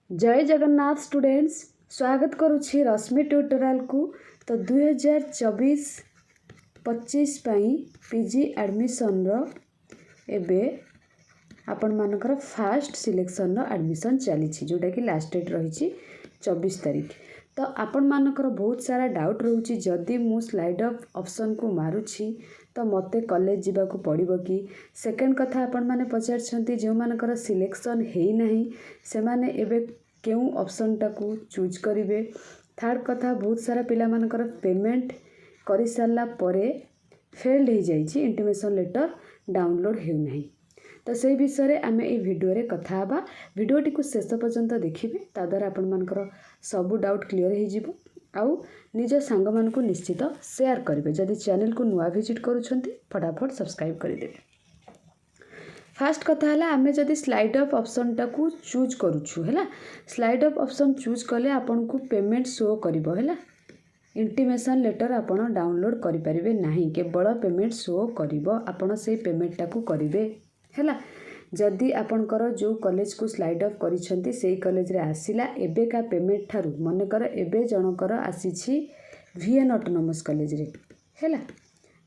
जय जगन्नाथ स्टूडेंट्स स्वागत करुछि रश्मि ट्यूटोरियल को। तो 2024-25 पीजी एडमिशन एबे आपण मानकर फास्ट सिलेक्शन एडमिशन चली जोटा कि लास्ट डेट रही 24 तारीख। तो आपण मानकर बहुत सारा डाउट रोची जदि मु स्लाइड अप ऑप्शन को मारुछि तो मते कॉलेज जीवाकू पड़िबो कि। सेकेंड कथा आपण माने पचारछंती जो मानकर सिलेक्शन हेई नाही से माने एबे केउ ऑप्शन टाकू चूज करिवे। थर्ड कथा बहुत सारा पिला मानकर पेमेंट करि सारला परे फेल्ड हो जाइछि, इंटिमेशन लेटर डाउनलोड हेउ नाही। तो से विषय आम ये भिडियो रे कथा हबा। भिडियोटी को शेष पर्यंत देखिए, ता द्वारा आपण मानकर सबू डाउट क्लियर हो जिवो। आउ निज सांग मान को निश्चित शेयर करेंगे। जदि चैनल को नुआ विजिट करूछंती फटाफट सब्सक्राइब करदेवे। फास्ट कथा है आमे जदि स्लाइड अप ऑप्शन टाकू चूज करूछु है, स्लाइड अप ऑप्शन चूज कले आपन को पेमेंट शो करिवो है। इंटिमेशन लेटर आपन डाउनलोड करि परिबे नाही, केवल पेमेंट शो करिवो। आपन से पेमेंट टाकू करिवे है। जदि आपनकर जो कॉलेज को स्लाइड अप करिसेंती सेही कॉलेज रे आसिला एबे का पेमेंट थारु मनकर एबे जनकर आसीछि वीएन ऑटोनोमस कॉलेज रे है,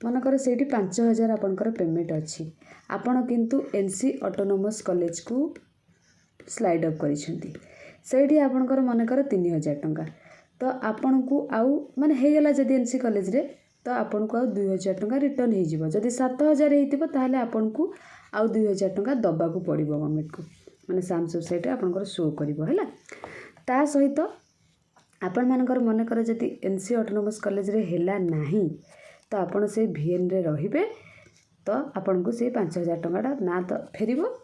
मनकर सेठी 5000 आपनकर पेमेंट अछि। आपण किंतु एनसी ऑटोनोमस कॉलेज को स्लाइड अप करिसेंती सेठी आपनकर मनकर 3000 टंका। तो आपन को आउ माने हे गेला जदि एनसी कॉलेज रे तो आपन को आउ 2000 टंका रिटर्न हे जिवो। जदि 7000 हेतिबो ताहले आपन को आउ 2000 टंका दबा को पड़िबो गवर्नमेंट को, माने साम सोसाइटी आपनकर शो करिवो है। ता सहित आपण मानकर मनकर जदि एनसी ऑटोनोमस कॉलेज रे हेला नाही तो आपण से वीएन रे रहिबे। तो आपन को से 5000 टंका ना तो फेरिबो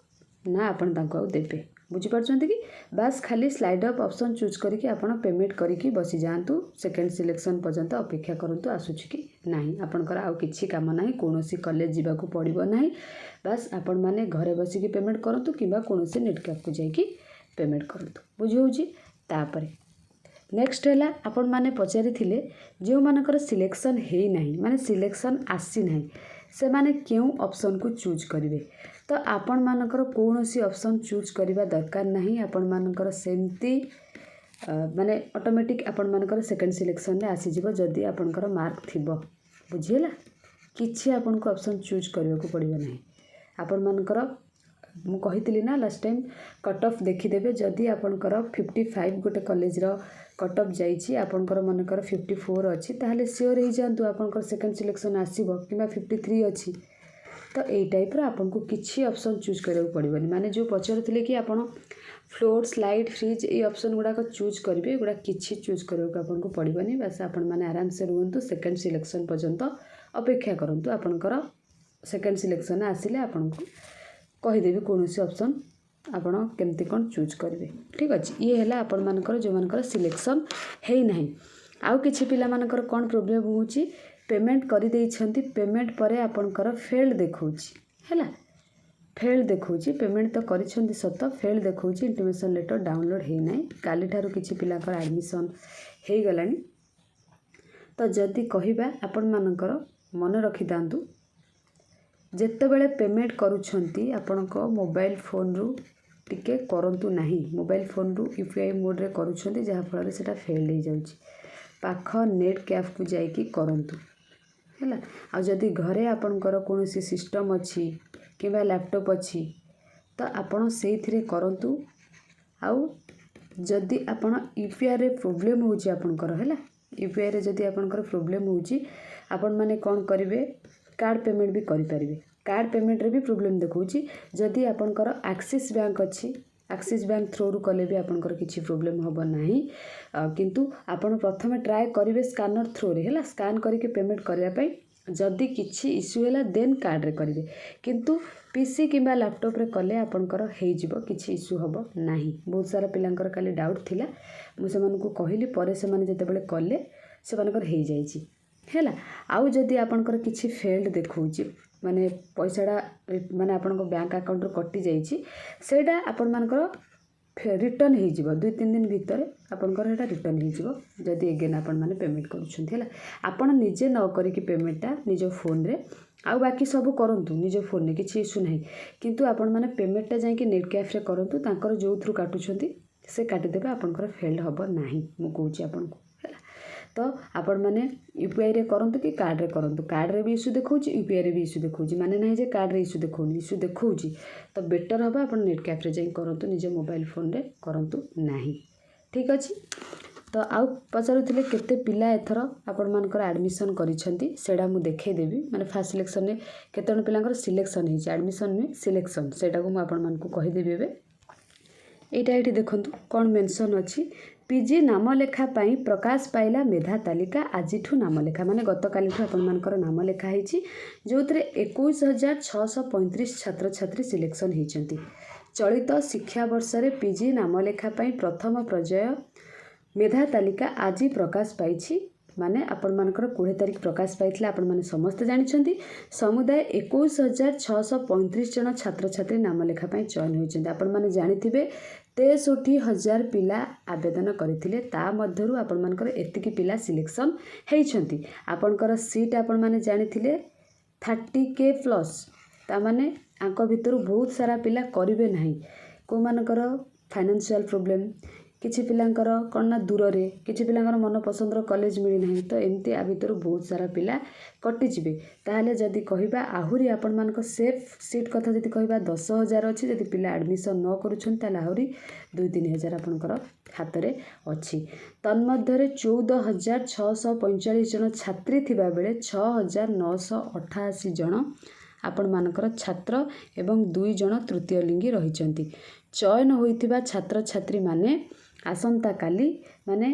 ना आपन तांको देबे। बुझी पारछंती कि बस खाली स्लाइड अप ऑप्शन चूज करके आपन पेमेंट करके बसी जातु। सेकेंड सिलेक्शन पर्यंत अपेक्षा करंतु आसुछि कि नाही। आपनकर आउ किछि काम नाही, कोनोसी कॉलेज जीवाकू पड़िबो नाही। बस आपण माने घरे बसी की पेमेंट करंतु किबा कोनोसी नेट कैफ को जाई कि पेमेंट करंतु। बुझी होउछि। तापरे नेक्स्ट है आपण माने पचारि थिले जो मानकर सिलेक्शन हेई नाही, माने सिलेक्शन आसी नाही, से माने केउ ऑप्शन को चूज करिवे। तो आपण मानकर कोनोसी ऑप्शन चूज करिवा दरकार नाही। आपण मानकर सेमती माने ऑटोमेटिक आपण मानकर सेकंड सिलेक्शन रे आसी जिवो जदी आपनकर मार्क थिबो। बुझियला किछि आपण को ऑप्शन चूज करिवा को पड़िबो नाही। आपण मानकर मु कहितली ना लास्ट टाइम कट ऑफ देखि देबे। जदी आपनकर 55 गोटे कॉलेज रो कट ऑफ जाइछि, आपनकर मनकर 54 अछि ताहले श्योर हे जांतु आपनकर सेकंड सिलेक्शन आसीबो किबा 53 अछि। तो एई टाइप रो आपन को किछि ऑप्शन चूज करिवा पड़िबोनी। माने जो पचारथिले कि आपण फ्लोर स्लाइड फ्रीज ए ऑप्शन गुडा को चूज करिवे, गुडा किछि चूज करिवा आपन को पड़िबोनी। बस आपण माने आराम से रुहंतु, सेकंड सिलेक्शन पर्यंत अपेक्षा करंतु। आपनकर सेकंड सिलेक्शन आसिले आपन को कहि देबी कोनोसी ऑप्शन आपण केमती कोन चूज करिवे। ठीक अछि। ये हैला आपण मानकर जो मानकर सिलेक्शन हेई नाही। आउ किछि पिला मानकर कोन प्रॉब्लम होउछि, पेमेंट करि देइछंती, पेमेंट परे आपनकर फेल्ड देखौछि हैला, फेल्ड देखौछि। पेमेंट तो करिछंती सत, फेल्ड देखौछि, इंटिमेशन लेटर डाउनलोड हेई नाही। काली ठारू किछि पिलाकर एडमिशन हेई गलानी। तो जदि कहिबा आपण मानकर मन रखि दांतु, जेतेबेले पेमेंट करूछंती आपनको मोबाइल फोन रु टिके करंतु नाही। मोबाइल फोन रु यूपीआई मोड रे करूछंती जहा फल सेटा फेल हो जाउछि। पाख नेट कैफ को जाई कि करंतु हैला। आ जदि घरे आपनकर कोनोसी सिस्टम अछि किबा लैपटॉप अछि तो आपण सेइथिरे करंतु। आउ जदि आपण यूपीआई रे प्रॉब्लम होउछि आपनकर हैला, यूपीआई रे जदि आपनकर प्रॉब्लम होउछि आपण माने कोन करिवे, कार्ड पेमेंट भी करि परिबे। कार्ड पेमेंट रे भी प्रॉब्लम देखौछि। जदि आपनकर एक्सिस बैंक अछि, एक्सिस बैंक थ्रू रु कले भी आपनकर किछि प्रॉब्लम होबो नाही। किंतु आपण प्रथमे ट्राई करिवे स्कैनर थ्रू रे हैला, स्कैन करके पेमेंट करिया पई। जदि किछि इश्यू हैला देन कार्ड रे करिवे। किंतु पीसी किबा लैपटॉप रे कले आपनकर हेई जिवो, किछि इश्यू होबो नाही। बहुत सारा पिलांकर खाली डाउट थिला, मु से मानको कहिली परे से माने जेतेबेले कले से मानकर हेई जाइछि हैला। आउ जदि आपनकर किछि फेल्ड देखौछि, माने पैसाडा माने आपनको बैंक अकाउंट रो कटि जाइछि, सेडा आपण मानकर रिटर्न हो जिवो। 2-3 दिन भितर आपनकर एटा रिटर्न हो जिवो जदि अगेन आपण माने पेमेंट करूछंती हैला। आपण निजे न करिकि पेमेंटटा निजो फोन रे आउ बाकी सब करंतु निजो फोन रे, किछि इश्यू नाही। किंतु आपण माने पेमेंटटा जाई कि नेट कैफ रे करंतु, तांकर जो थ्रू काटुछंती से काटिदेवे आपंकर फेल्ड हम ना मुझे आपन को तो आपण मैंने यूपीआई रे करंतु कि कार्ड रे करंतु कार्ड रे भी इश्यू देखौछि यूपीआई रे भी इश्यू देखौछि माने नहीं जे कार्ड रे इश्यू देखौनि इश्यू देखौछि तो बेटर हबा आपण नेट कैफे जाई करंतु निजे मोबाइल फोन रे करंतु नाही ठीक अछि। तो आउ पचारुथिले केते पिला एथर आपण मानकर एडमिशन करिसेंती सेडा मु देखै देबी माने फर्स्ट सिलेक्शन रे केतन पिलांकर सिलेक्शन हिच एडमिशन में सिलेक्शन सेटा को मु आपण मान को कहि देबी एबे एटा एठी देखंतु कोन मेंशन अछि पीजी नाम लेखा पाई प्रकाश पाइला मेधा तालिका आजिठू नाम लेखा माने गतकालीठू आपण मानकर नाम लेखा हिची जोतरे 21635 छात्र छात्री सिलेक्शन हिचंती चलित शिक्षा वर्ष रे पीजी नाम लेखा पाई प्रथम पर्याय मेधा तालिका आज प्रकाश पाई माने आपण मानकर 20 तारिख प्रकाश पाई आपण माने समस्त जानिछंती समुदाय 21635 जन छात्र छात्री नाम लेखा पाई चयन होइछंती आपण माने जानिथिबे 63,000 पिला आवेदन करथिले ता मध्यरु आपण मानकर एतिकी पिला सिलेक्शन हेइछंती आपनकर सीट आपण माने जानिथिले 30K प्लस ता माने आंक भितरु बहुत सारा पिला करिवे नाही को मानकर फाइनेंशियल प्रॉब्लम किछि पिलांकर कोन ना दूर रे किछि पिलांकर मन पसंदर कॉलेज मिली नाही तो एमती आ भितर बहुत सारा पिला कटि जिवे ताहाले जदी कहिबा आहुरी आपण मानक सेफ सीट कथा जदी कहिबा 10,000 अछि जदी पिला एडमिशन न करूछन ताले आहुरी 2-3 हजार आपनकर हाथ रे अछि तन्मध्य रे 14,645 जन छात्री थिबा बेले 6,988 जन आपण मानकर छात्र एवं 2 जन तृतीय लिंगी रहिचंती चयन होइथिबा छात्र छात्री माने आसंता काली माने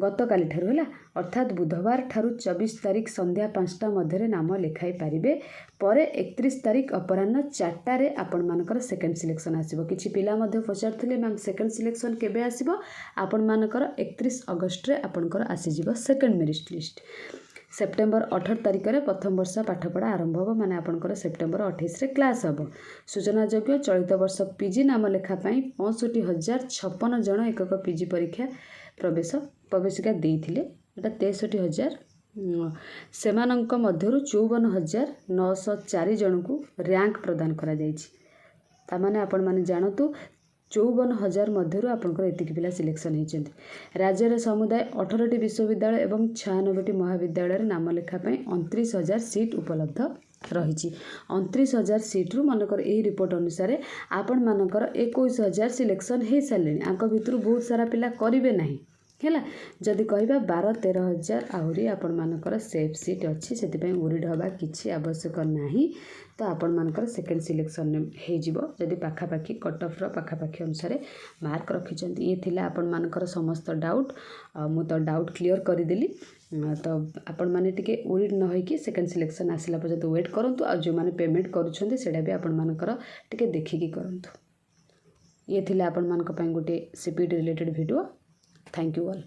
गत काली ठारू होला अर्थात बुधवार ठारू 24 तारिख संध्या 5टा मध्य नाम लेखाई पारिबे परे 31 तारिख अपराह्न 4टा रे आपण मानकर सेकंड सिलेक्शन आसीबो किछि पिला मध्ये पचारथिले मैम सेकंड सिलेक्शन केबे आसीबो आपण मानकर 31 अगस्त रे आपनकर आसी जिवो सेकंड मेरिट लिस्ट सेप्टेम्बर 18 तारिख रे प्रथम वर्ष पाठपढ़ा आरंभ हो माने आपनकर सेप्टेम्बर 28 रे क्लास हबो सूचना योग्य चलित वर्ष पीजी नाम लेखा पई 65,056 जन एकक पीजी परीक्षा प्रवेशिका देइथिले एटा 63,000 सेमानंक मध्यरु 54,904 जन को रैंक प्रदान करा जायछि ता माने आपण माने जानतु 54,000 मध्यरु आपनकर एतिक पिला सिलेक्शन हेचंती राज्य समुदाय 18टी विश्वविद्यालय एवं 96टी महाविद्यालय रे नाम लेखा पई 29,000 सीट उपलब्ध रहिछि 29,000 सीट रु मनकर एही रिपोर्ट अनुसार आपण मानकर 21,000 सिलेक्शन हे सालेनी आंक भितरु बहुत सारा पिला करिवे नाही हैला जदि कहिबा 12-13,000 आहुरी आपण मानकर सेफ सीट अछि सेति पई उरिड हबा किछि आवश्यक नाही तो आपण मानकर सेकंड सिलेक्शन हे जिवो जदि पाखा पाखी कट ऑफ रो पाखा पाखी अनुसार मार्क रखिचंती ये थिला आपण मानकर समस्त डाउट मु तो डाउट क्लियर करि देली तो आपण माने टिके उरिड न होई कि सेकंड सिलेक्शन आसिला पर्यंत वेट करंतु आ जो माने पेमेंट करूछंती सेडा भी आपण मानकर टिके देखि कि करंतु ये थिला आपण मानक पई गोटे CPT related video thank you all.